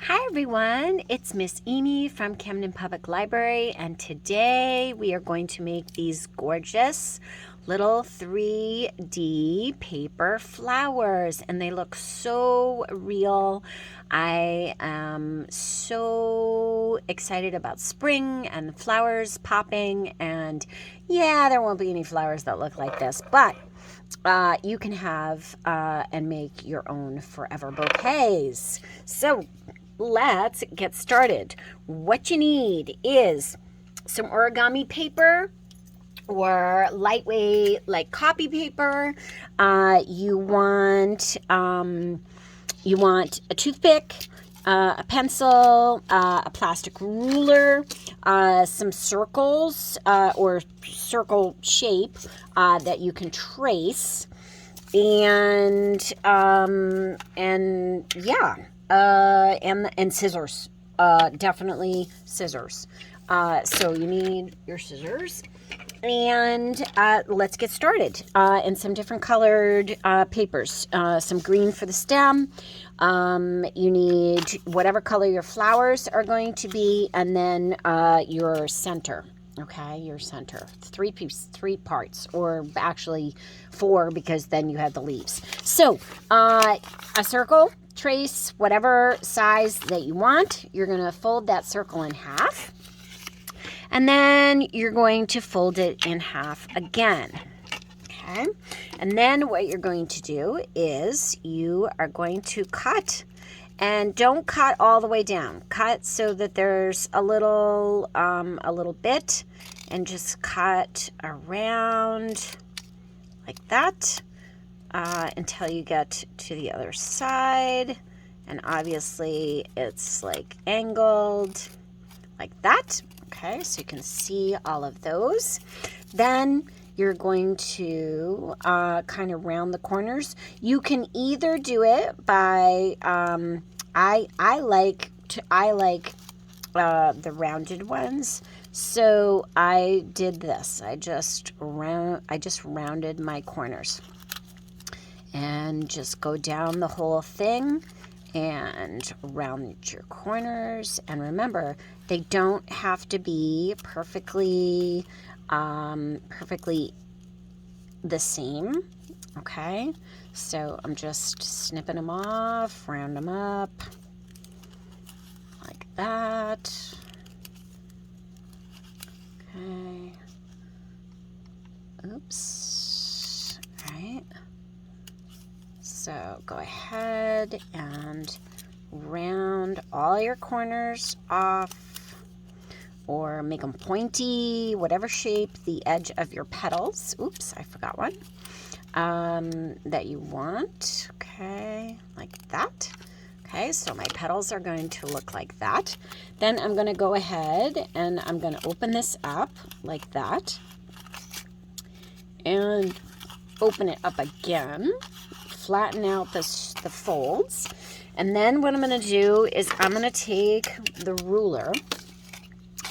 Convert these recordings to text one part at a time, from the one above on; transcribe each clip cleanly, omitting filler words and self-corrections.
Hi everyone, it's Miss Amy from Camden Public Library, and today we are going to make these gorgeous little 3D paper flowers, and they look so real. I am so excited about spring and the flowers popping, and yeah, there won't be any flowers that look like this, but you can have and make your own forever bouquets. So let's get started. What you need is some origami paper or lightweight like copy paper. You want a toothpick, a pencil, a plastic ruler, some circles or circle shape that you can trace, and yeah. And scissors, definitely scissors. So you need your scissors, and let's get started. And some different colored papers, some green for the stem. You need whatever color your flowers are going to be, and then your center. Okay, your center. Three parts, or actually 4, because then you have the leaves. So a circle. Trace whatever size that you want. You're going to fold that circle in half, and then you're going to fold it in half again. Okay, and then what you're going to do is you are going to cut, and don't cut all the way down. Cut so that there's a little bit, and just cut around like that. Until you get to the other side, and obviously it's like angled like that. Okay, so you can see all of those. Then you're going to kind of round the corners. You can either do it by I like the rounded ones. So I did this. I just rounded my corners. And just go down the whole thing and round your corners. And remember, they don't have to be perfectly the same. Okay, so I'm just snipping them off, round them up like that. Okay. Oops. All right. So go ahead and round all your corners off, or make them pointy, whatever shape the edge of your petals. Oops, I forgot one. That you want. Okay, like that. Okay, so my petals are going to look like that. Then I'm going to go ahead and I'm going to open this up like that, and open it up again. Flatten out the folds, and then what I'm going to do is I'm going to take the ruler,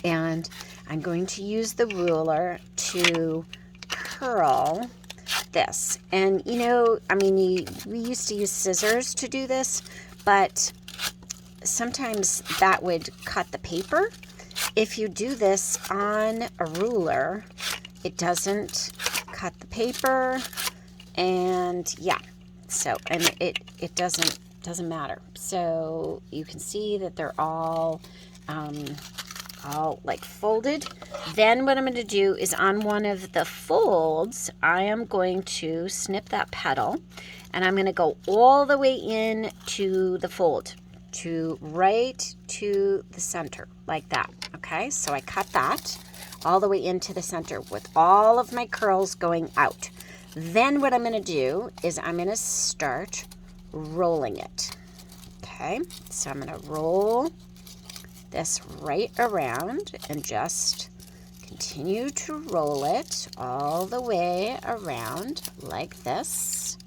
and I'm going to use the ruler to curl this. And you know, I mean, we used to use scissors to do this, but sometimes that would cut the paper. If you do this on a ruler, it doesn't cut the paper, and yeah. So, and it doesn't matter. So you can see that they're all like folded. Then what I'm going to do is on one of the folds, I am going to snip that petal, and I'm going to go all the way in to the fold, to right to the center, like that. Okay, so I cut that all the way into the center with all of my curls going out. Then what I'm going to do is I'm going to start rolling it. Okay, so I'm going to roll this right around and just continue to roll it all the way around like this.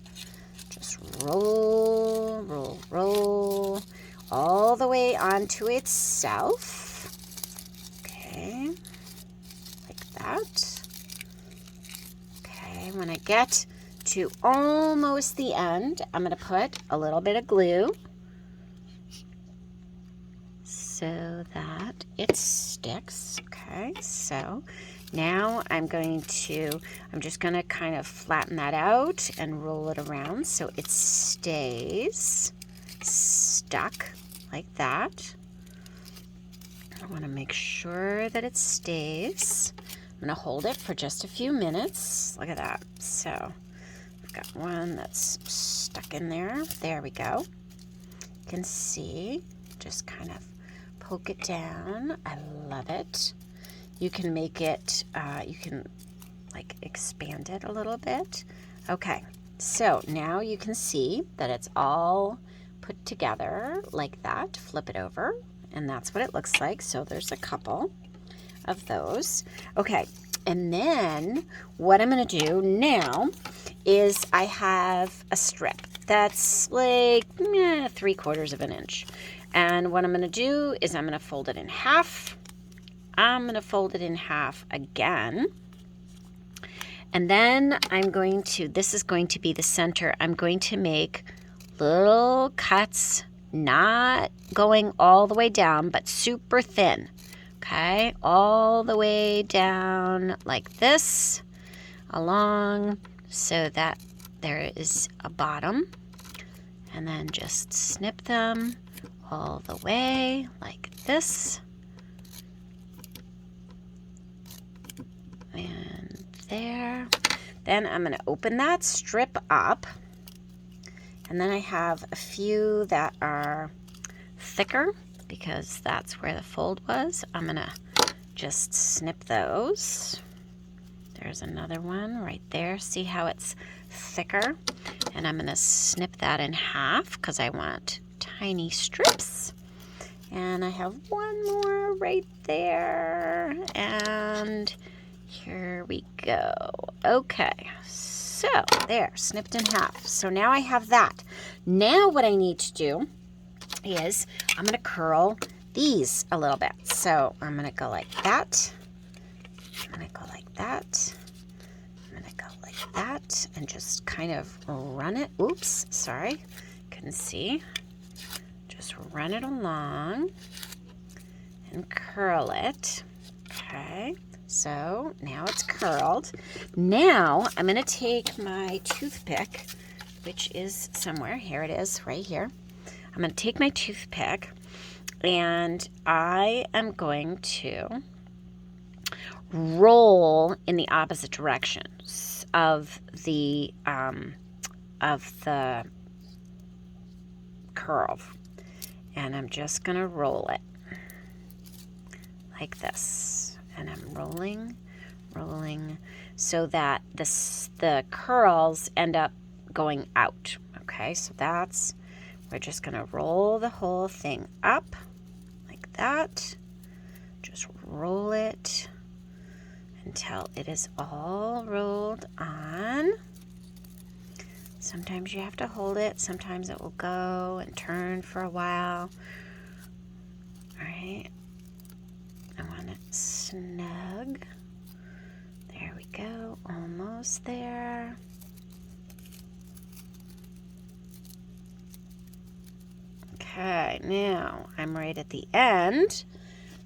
Just roll, roll, roll all the way onto itself. Okay, like that. When I get to almost the end, I'm going to put a little bit of glue. so that it sticks. Okay, so now I'm just going to kind of flatten that out and roll it around so it stays stuck like that. I want to make sure that it stays. I'm going to hold it for just a few minutes. Look at that. So I've got one that's stuck in there. There we go. You can see, just kind of poke it down. I love it. You can make it, you can like expand it a little bit. Okay, so now you can see that it's all put together like that. Flip it over, and that's what it looks like. So there's a couple of those. Okay, and then what I'm going to do now is I have a strip that's like 3/4 of an inch. And what I'm going to do is I'm going to fold it in half. I'm going to fold it in half again. And then this is going to be the center. I'm going to make little cuts, not going all the way down, but super thin. Okay, all the way down like this, along, so that there is a bottom. And then just snip them all the way like this. And there. Then I'm going to open that strip up. And then I have a few that are thicker because that's where the fold was. I'm going to just snip those. There's another one right there. See how it's thicker? And I'm going to snip that in half because I want tiny strips. And I have one more right there. And here we go. Okay, so there, snipped in half. So now I have that. Now what I need to do is I'm going to curl these a little bit. So I'm going to go like that. I'm going to go like that. I'm going to go like that and just kind of run it. Oops, sorry, couldn't see. Just run it along and curl it. Okay. So now it's curled. Now I'm going to take my toothpick, which is somewhere. Here it is, right here. I'm going to take my toothpick and I am going to roll in the opposite direction of the curve. And I'm just going to roll it like this. And I'm rolling so that the curls end up going out. Okay, so we're just going to roll the whole thing up like that. Just roll it until it is all rolled on. Sometimes you have to hold it. Sometimes it will go and turn for a while. All right. I want it snug. There we go, almost there. Okay, now I'm right at the end,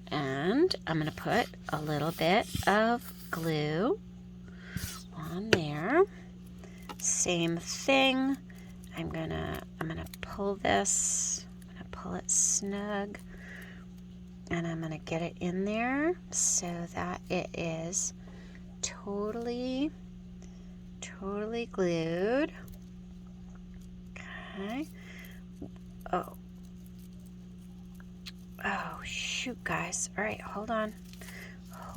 and I'm going to put a little bit of glue on there. Same thing. I'm gonna pull this. I'm gonna pull it snug. And I'm going to get it in there so that it is totally glued. Okay. Oh, shoot, guys. All right, hold on.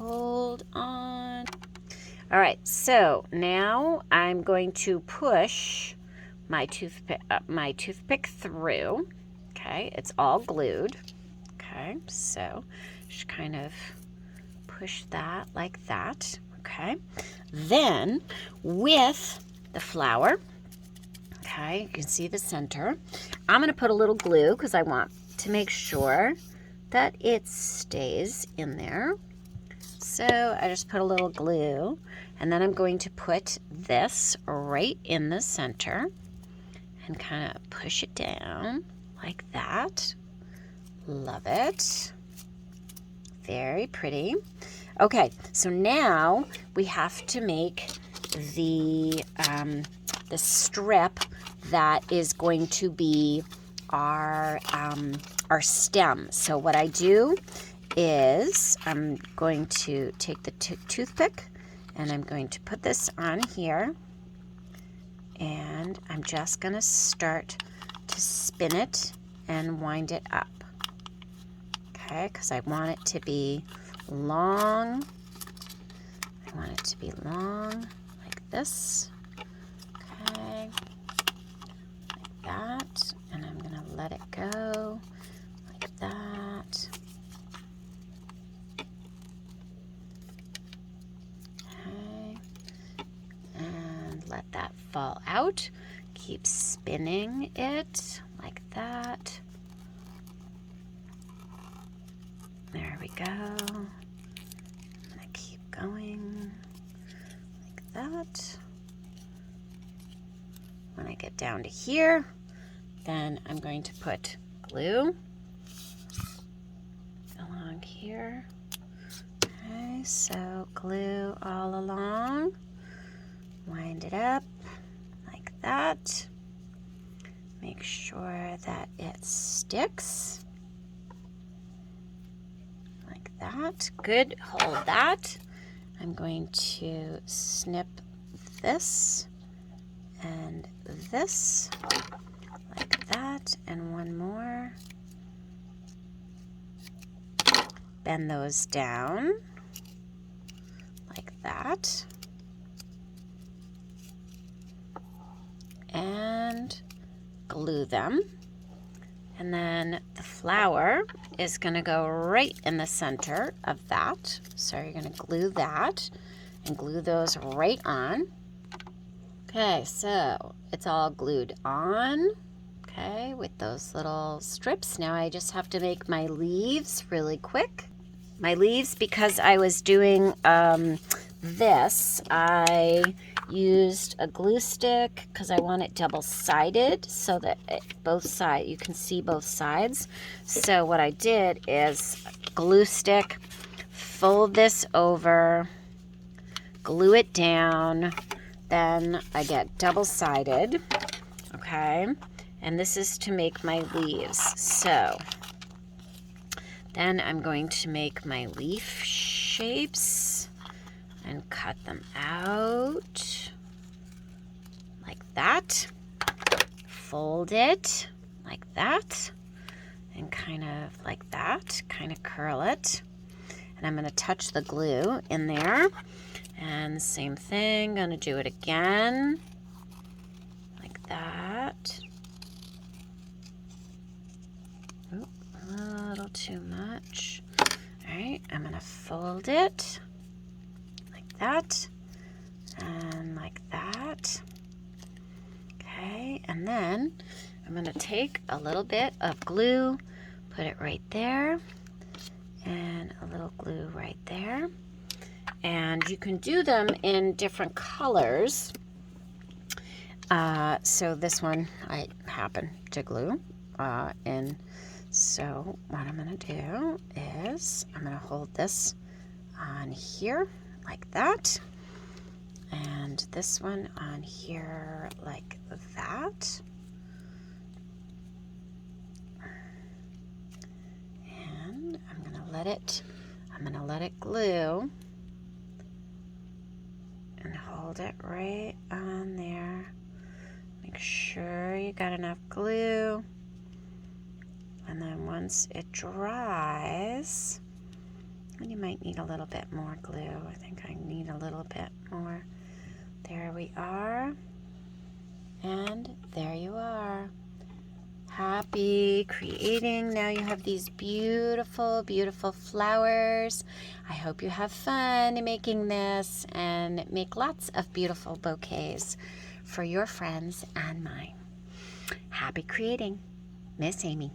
All right, so now I'm going to push my toothpick through. Okay, it's all glued. Okay, so just kind of push that like that. Okay, then with the flour, okay, you can see the center. I'm going to put a little glue because I want to make sure that it stays in there. So I just put a little glue, and then I'm going to put this right in the center and kind of push it down like that. Love it. Very pretty. Okay, so now we have to make the strip that is going to be our stem. So what I do is I'm going to take the toothpick and I'm going to put this on here, and I'm just going to start to spin it and wind it up. Okay, because I want it to be long. I want it to be long like this. Okay, like that. And I'm going to let it go like that. Okay, and let that fall out. Keep spinning it like that. There we go. I'm going to keep going like that. When I get down to here, then I'm going to put glue along here. Okay, so glue all along. Wind it up like that. Make sure that it sticks. That. Good. Hold that. I'm going to snip this and this like that, and one more. Bend those down like that. And glue them. And then the flower is going to go right in the center of that. So you're going to glue that and glue those right on. Okay, so it's all glued on, okay, with those little strips. Now I just have to make my leaves really quick. My leaves, because I was doing this, I used a glue stick because I want it double-sided so that both sides, you can see both sides. So what I did is glue stick, fold this over, glue it down, then I get double-sided, okay? And this is to make my leaves. So then I'm going to make my leaf shapes and cut them out like that. Fold it like that and kind of like that, kind of curl it. And I'm going to touch the glue in there. And same thing, going to do it again like that. Oop, a little too much. All right, I'm going to fold it like that and like that. Okay, and then I'm going to take a little bit of glue, put it right there, and a little glue right there. And you can do them in different colors. So this one I happen to glue in. So what I'm going to do is I'm going to hold this on here like that. And this one on here like that. And I'm going to let it glue and hold it right on there. Make sure you got enough glue. And then once it dries, and you might need a little bit more glue. I think I need a little bit more. There we are. And there you are. Happy creating. Now you have these beautiful, beautiful flowers. I hope you have fun making this and make lots of beautiful bouquets for your friends and mine. Happy creating. Miss Amy.